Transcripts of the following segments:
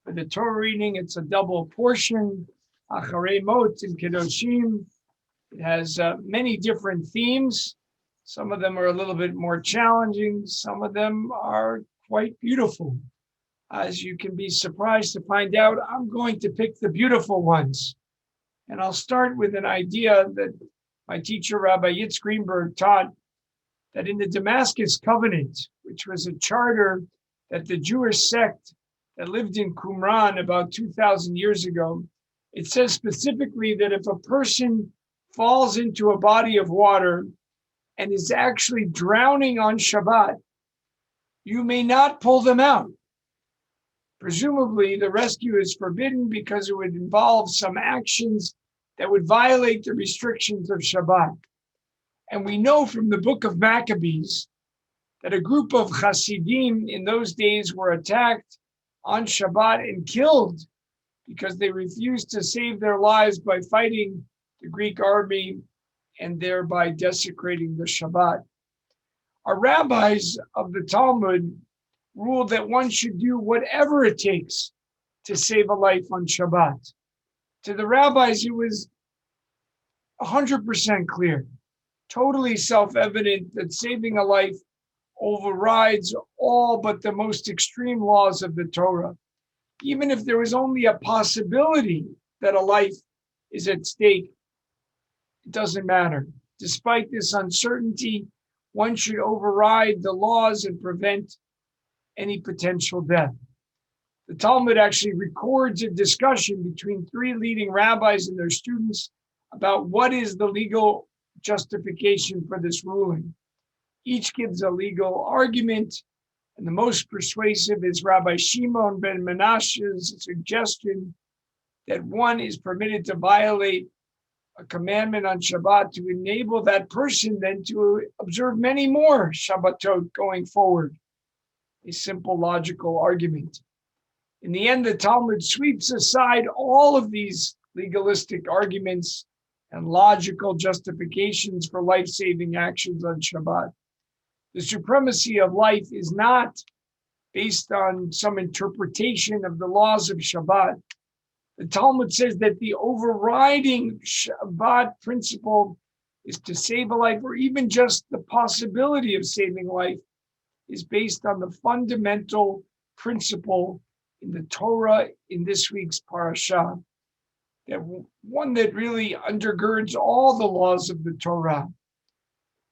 For the Torah reading, it's a double portion, Aharei Mot in Kedoshim. It has many different themes. Some of them are a little bit more challenging. Some of them are quite beautiful. As you can be surprised to find out, I'm going to pick the beautiful ones. And I'll start with an idea that my teacher, Rabbi Yitzhak Greenberg, taught that in the Damascus Covenant, which was a charter that the Jewish sect that lived in Qumran about 2,000 years ago, it says specifically that if a person falls into a body of water and is actually drowning on Shabbat, you may not pull them out. Presumably, the rescue is forbidden because it would involve some actions that would violate the restrictions of Shabbat. And we know from the book of Maccabees that a group of Hasidim in those days were attacked on Shabbat and killed because they refused to save their lives by fighting the Greek army and thereby desecrating the Shabbat. Our rabbis of the Talmud ruled that one should do whatever it takes to save a life on Shabbat. To the rabbis, it was 100% clear, totally self-evident that saving a life overrides all but the most extreme laws of the Torah. Even if there was only a possibility that a life is at stake, it doesn't matter. Despite this uncertainty, one should override the laws and prevent any potential death. The Talmud actually records a discussion between three leading rabbis and their students about what is the legal justification for this ruling. Each gives a legal argument, and the most persuasive is Rabbi Shimon ben Menashe's suggestion that one is permitted to violate a commandment on Shabbat to enable that person then to observe many more Shabbatot going forward. A simple logical argument. In the end, the Talmud sweeps aside all of these legalistic arguments and logical justifications for life-saving actions on Shabbat. The supremacy of life is not based on some interpretation of the laws of Shabbat. The Talmud says that the overriding Shabbat principle is to save a life, or even just the possibility of saving life, is based on the fundamental principle in the Torah in this week's parasha, that one that really undergirds all the laws of the Torah.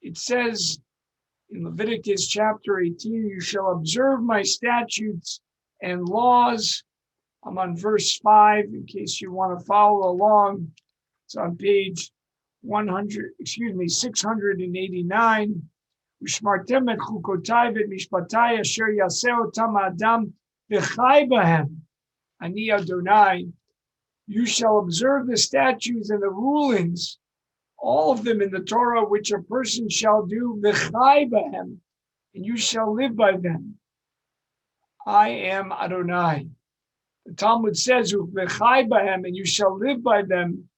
It says in Leviticus chapter 18, you shall observe my statutes and laws. I'm on verse 5 in case you want to follow along. It's on page 689. Ushmartem et chukotai v'et mishpatai asher yaseh otam ha'adam v'chai b'hem. Ani Adonai. You shall observe the statutes and the rulings, all of them in the Torah, which a person shall do, v'chai b'hem, and you shall live by them. I am Adonai. The Talmud says, v'chai b'hem, and you shall live by them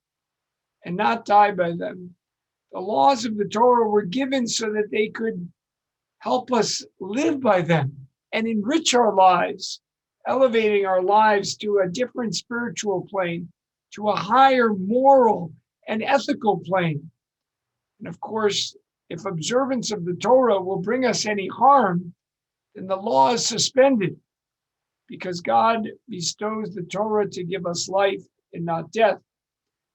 and not die by them. The laws of the Torah were given so that they could help us live by them and enrich our lives, elevating our lives to a different spiritual plane, to a higher moral and ethical plane. And of course, if observance of the Torah will bring us any harm, then the law is suspended, because God bestows the Torah to give us life and not death.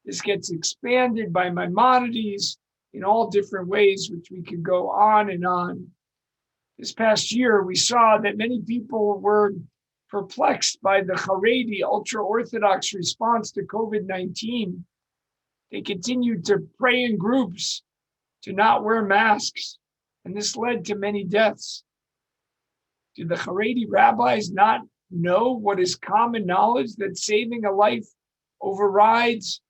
This gets expanded by Maimonides in all different ways, which we could go on and on. This past year, we saw that many people were perplexed by the Haredi ultra-Orthodox response to COVID-19. They continued to pray in groups, to not wear masks, and this led to many deaths. Do the Haredi rabbis not know what is common knowledge, that saving a life overrides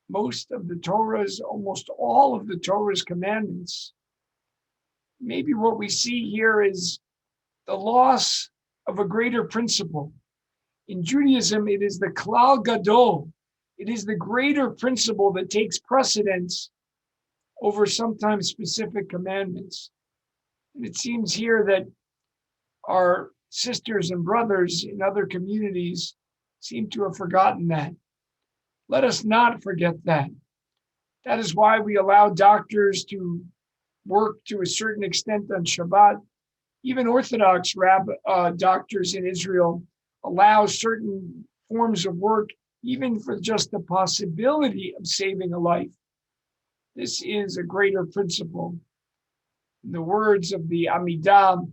most of the Torah's, almost all of the Torah's commandments? Maybe what we see here is the loss of a greater principle. In Judaism, it is the Klal Gadol. It is the greater principle that takes precedence over sometimes specific commandments. And it seems here that our sisters and brothers in other communities seem to have forgotten that. Let us not forget that. That is why we allow doctors to work to a certain extent on Shabbat. Even Orthodox doctors in Israel allow certain forms of work, even for just the possibility of saving a life. This is a greater principle. In the words of the Amidah,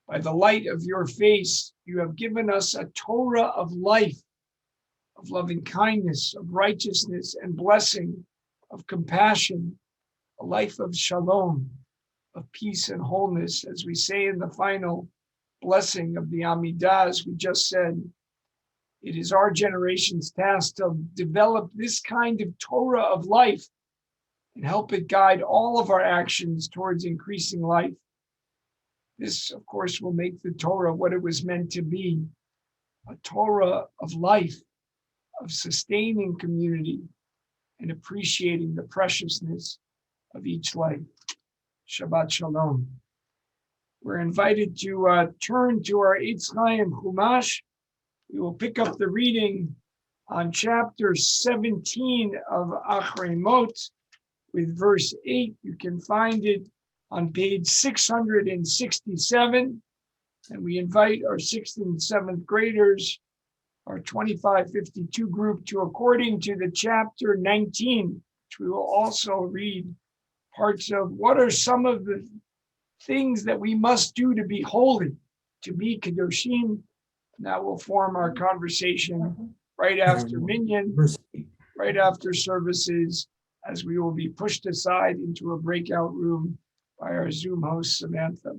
by the light of your face, you have given us a Torah of life, of loving kindness, of righteousness and blessing, of compassion, a life of shalom, of peace and wholeness, as we say in the final blessing of the Amidah, as we just said. It is our generation's task to develop this kind of Torah of life and help it guide all of our actions towards increasing life. This, of course, will make the Torah what it was meant to be, a Torah of life, of sustaining community and appreciating the preciousness of each life. Shabbat Shalom. We're invited to turn to our Eitz Chaim Chumash. We will pick up the reading on chapter 17 of Aharei Mot with verse 8. You can find it on page 667. And we invite our 6th and 7th graders, our 2552 group, to according to the chapter 19, which we will also read parts of. What are some of the things that we must do to be holy, to be Kedoshim? And that will form our conversation right after Minyan, right after services, as we will be pushed aside into a breakout room by our Zoom host, Samantha.